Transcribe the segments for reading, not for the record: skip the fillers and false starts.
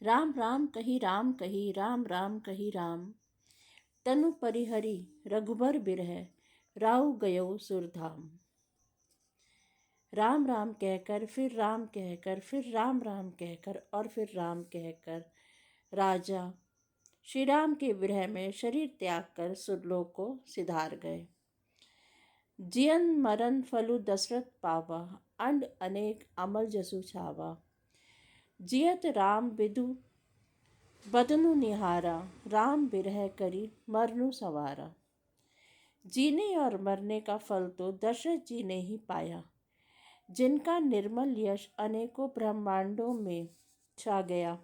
राम राम कही राम कही राम राम कही राम। तनु परिहरि रघुबर बिरह राउ गयो सुरधाम। राम राम कहकर फिर राम कहकर फिर राम राम कहकर और फिर राम कहकर राजा श्री राम के विरह में शरीर त्याग कर सुरलोक को सिधार गए। जियन मरण फलु दशरथ पावा अंड अनेक अमल जसु छावा। जियत राम बिदु बदनु निहारा राम बिरह करी मरनु सवारा। जीने और मरने का फल तो दशरथ जी ने ही पाया, जिनका निर्मल यश अनेकों ब्रह्मांडों में छा गया।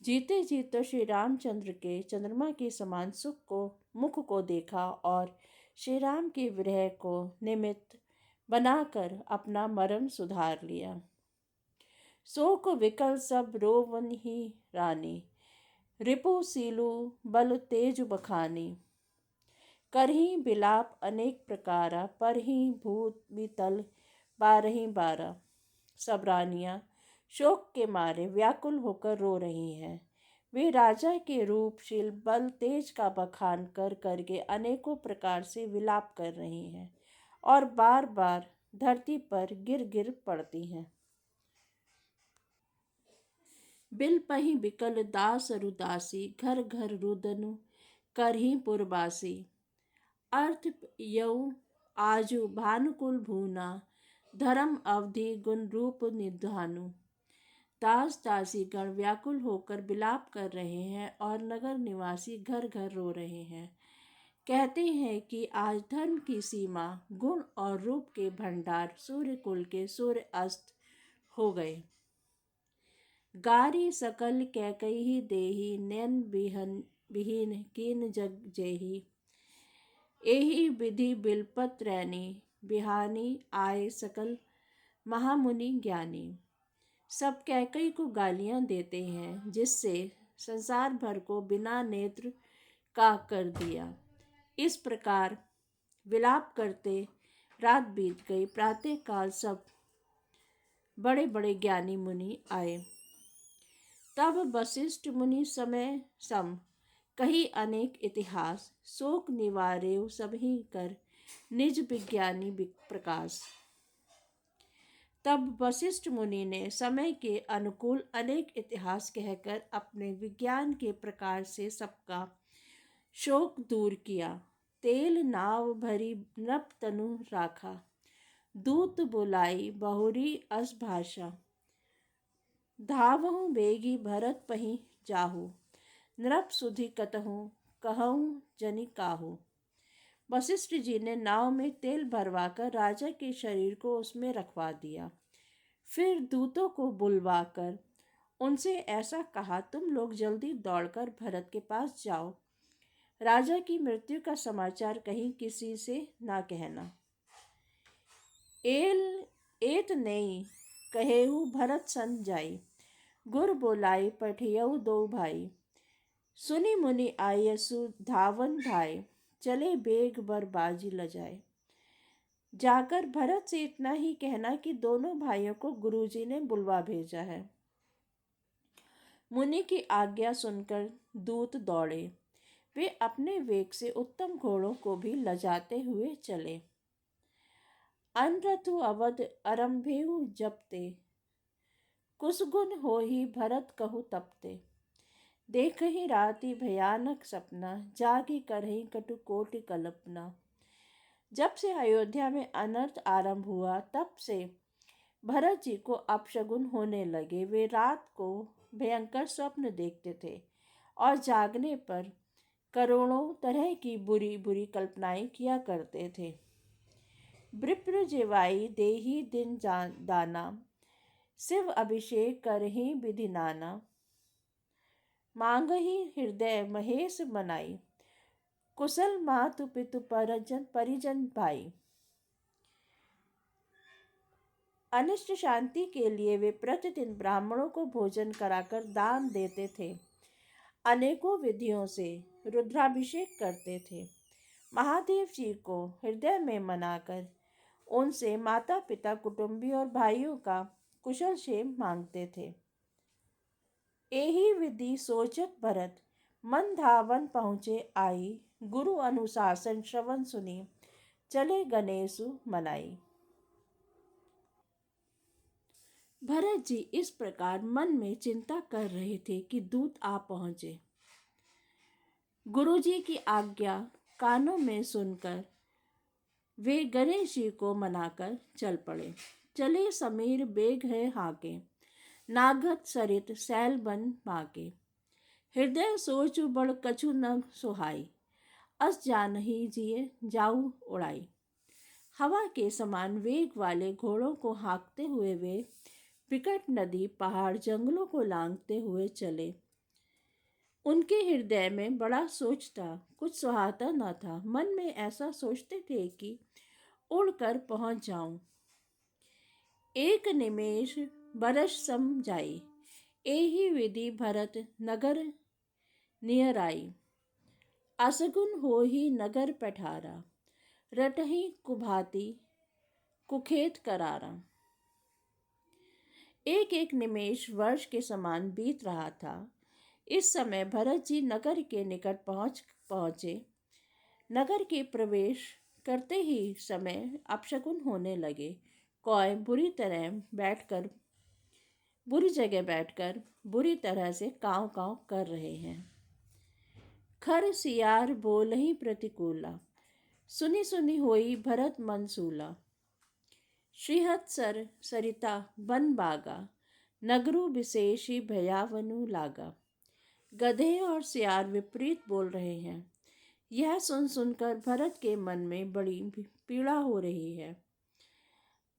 जीते जी तो श्री रामचंद्र के चंद्रमा के समान मुख को देखा और श्री राम के विरह को निमित्त बनाकर अपना मरण सुधार लिया। शोक विकल सब रोवन ही रानी रिपु सीलु बल तेज बखानी। करही बिलाप अनेक प्रकारा परही भूत बीतल बारही बारा। सब रानियां शोक के मारे व्याकुल होकर रो रही हैं। वे राजा के रूपशील बल तेज का बखान कर करके अनेकों प्रकार से विलाप कर रही हैं और बार बार धरती पर गिर गिर पड़ती हैं। बिल पही बिकल दास रुदासी घर घर रुदनु करही पुरबासी। अर्थ यऊ आजु भानुकुल भूना धर्म अवधि गुण रूप निधानु। दास दासी गण व्याकुल होकर विलाप कर रहे हैं और नगर निवासी घर घर रो रहे हैं। कहते हैं कि आज धर्म की सीमा गुण और रूप के भंडार सूर्य कुल के सूर्य अस्त हो गए। गारी सकल कैकई देही नैन बिहीन कीन जग जेही। एही विधि बिलपत रैनी बिहानी आए सकल महामुनि ज्ञानी। सब कैकई को गालियां देते हैं, जिससे संसार भर को बिना नेत्र का कर दिया। इस प्रकार विलाप करते रात बीत गई। प्रातः काल सब बड़े बड़े ज्ञानी मुनि आए। तब वशिष्ठ मुनि समय सम कही अनेक इतिहास शोक निवारे सबही कर निज विज्ञानी प्रकाश। तब वशिष्ठ मुनि ने समय के अनुकूल अनेक इतिहास कहकर अपने विज्ञान के प्रकार से सबका शोक दूर किया। तेल नाव भरी नृप तनु राखा दूत बुलाई बहुरी अस भाषा। धावहु बेगी भरत पही जाहु नृप सुधि कतहु कहूँ जनि काहू। वशिष्ठ जी ने नाव में तेल भरवाकर राजा के शरीर को उसमें रखवा दिया। फिर दूतों को बुलवाकर उनसे ऐसा कहा, तुम लोग जल्दी दौड़कर भरत के पास जाओ। राजा की मृत्यु का समाचार कहीं किसी से ना कहना। एत नेई कहेहु भरत सन जाई गुर बोलाई पठियऊ दो भाई। सुनी मुनि आयसु धावन धाय चले बेग बर बाजी लजाए। जाकर भरत से इतना ही कहना कि दोनों भाइयों को गुरुजी ने बुलवा भेजा है। मुनि की आज्ञा सुनकर दूत दौड़े। वे अपने वेग से उत्तम घोड़ों को भी लजाते हुए चले। अनरथु अवध अरंभेहु जपते कुसगुन होहि भरत कहु तपते। देखहि राति भयानक सपना जागी करहि कटु कोटि कल्पना। जब से अयोध्या में अनर्थ आरंभ हुआ तब से भरत जी को अपशगुन होने लगे। वे रात को भयंकर स्वप्न देखते थे और जागने पर करोड़ों तरह की बुरी बुरी कल्पनाएं किया करते थे। विप्र जेवाई देही दिन दाना शिव अभिषेक करहि विधि नाना। मांगहि हृदय महेश मनाई कुशल मातु पितु परिजन भाई। अनिष्ट शांति के लिए वे प्रतिदिन ब्राह्मणों को भोजन कराकर दान देते थे। अनेकों विधियों से रुद्राभिषेक करते थे। महादेव जी को हृदय में मनाकर उनसे माता पिता कुटुंबी और भाइयों का कुशल क्षेम मांगते थे। एही विधि सोचत भरत, मन धावन पहुँचे आई। गुरु अनुशासन श्रवण सुनी, चले गणेशु मनाई। भरत जी इस प्रकार मन में चिंता कर रहे थे कि दूत आ पहुँचे। गुरुजी की आज्ञा कानों में सुनकर वे गणेश जी को मनाकर चल पड़े। चले समीर बेग है हाके, नागत सरित सैल बन माके। हृदय सोच बड़ कछु न सुहाई, अस जानही जिए जाऊ उड़ाई। हवा के समान वेग वाले घोड़ों को हाँकते हुए वे विकट नदी पहाड़ जंगलों को लांघते हुए चले। उनके हृदय में बड़ा सोच था, कुछ सुहाता न था। मन में ऐसा सोचते थे कि उड़कर पहुंच जाऊं। एक निमेष बरस सम जाई, एही विधि भरत नगर नियर आई। असगुन हो ही नगर पठारा, रटही कुभाती कुखेत करारा। एक एक निमेष वर्ष के समान बीत रहा था। इस समय भरत जी नगर के निकट पहुंचे। नगर के प्रवेश करते ही समय अपशकुन होने लगे। कौए बुरी जगह बैठकर बुरी तरह से काँव काँव कर रहे हैं। खर सियार बोलहि प्रतिकूला, सुनी सुनी होई भरत मन सूला। श्रीहत सरिता बन बागा, नगरु विशेषी भयावनु लागा। गधे और सियार विपरीत बोल रहे हैं। यह सुन सुनकर भरत के मन में बड़ी पीड़ा हो रही है।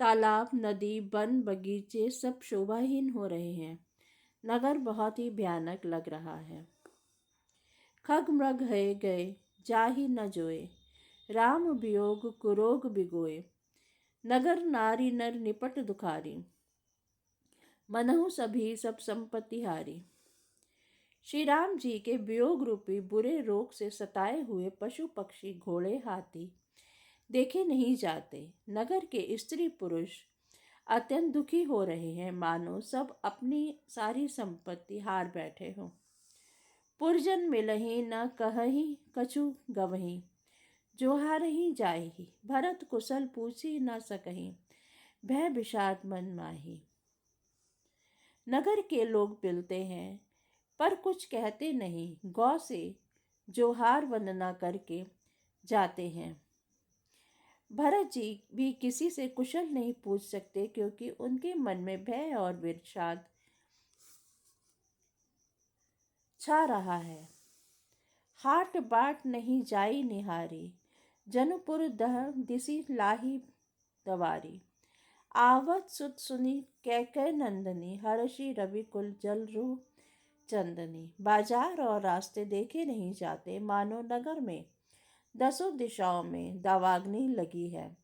तालाब, नदी, वन, बगीचे सब शोभाहीन हो रहे हैं। नगर बहुत ही भयानक लग रहा है। खग मृग है गए जाहि न जोए, राम वियोग कुरोग बिगोए। नगर नारी नर निपट दुखारी, मनहु सभी सब संपत्ति हारी। श्री राम जी के वियोग रूपी बुरे रोग से सताए हुए पशु पक्षी घोड़े हाथी देखे नहीं जाते। नगर के स्त्री पुरुष अत्यंत दुखी हो रहे हैं, मानो सब अपनी सारी संपत्ति हार बैठे हों। पुरजन मिलही न कहही कछु गवही, जो हारही जाहि। भरत कुशल पूछी न सकही, भय विषाद मन माही। नगर के लोग मिलते हैं पर कुछ कहते नहीं। गौ से जोहार वंदना करके जाते हैं। भरत जी भी किसी से कुशल नहीं पूछ सकते, क्योंकि उनके मन में भय और विषाद छा रहा है। हाट बाट नहीं जाई निहारी, जनपुर दह दिसी लाही दवारी। आवत सुत सुनी कैकय नंदनी, हर्षि रवि कुल जल रूह चंदनी। बाजार और रास्ते देखे नहीं जाते, मानो नगर में दसों दिशाओं में दावाग्नि लगी है।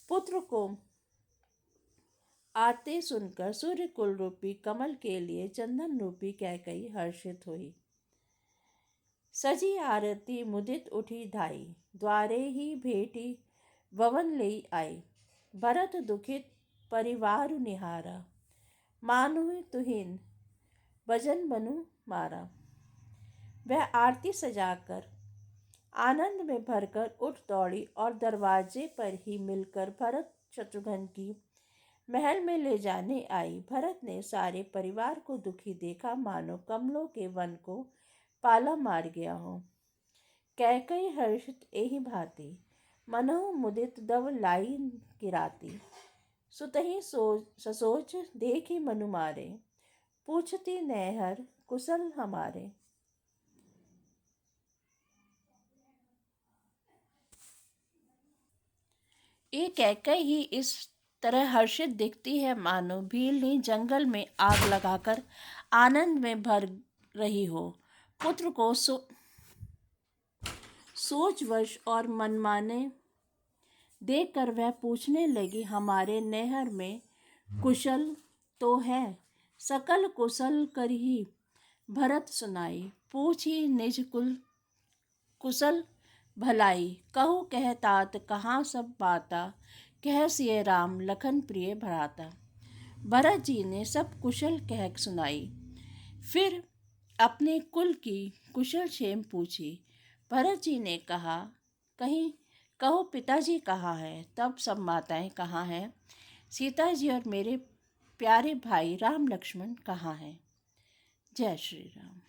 पुत्र को आते सुनकर सूर्य कुल रूपी कमल के लिए चंदन रूपी कैकई हर्षित हुई। सजी आरती मुदित उठी धाई, द्वारे ही भेटी भवन ले आई। भरत दुखित परिवार निहारा, मानुहि तुहिन भजन बनु मारा। वह आरती सजाकर आनंद में भरकर उठ दौड़ी और दरवाजे पर ही मिलकर भरत शत्रुघ्न की महल में ले जाने आई। भरत ने सारे परिवार को दुखी देखा, मानो कमलों के वन को पाला मार गया हो। कैकई हर्षित एहि भांति, मनहु मुदित दव लाई किराती। सुतहि ससोच देखी मनु मारे, पूछती नैहर कुशल हमारे। ये कैकई ही इस तरह हर्षित दिखती है, मानो भीलनी जंगल में आग लगाकर आनंद में भर रही हो। पुत्र को सोचवश और मनमाने देखकर वह पूछने लगी, हमारे नैहर में कुशल तो है? सकल कुशल करही भरत सुनाई, पूछी निज कुशल भलाई। कहु कह तात कहाँ सब बाता, कह सिय राम लखन प्रिय भराता। भरत जी ने सब कुशल कह सुनाई। फिर अपने कुल की कुशल क्षेम पूछी। भरत जी ने कहा, कहीं कहो पिताजी कहाँ है? तब सब माताएं कहाँ हैं? सीता जी और मेरे प्यारे भाई राम लक्ष्मण कहाँ हैं? जय श्री राम।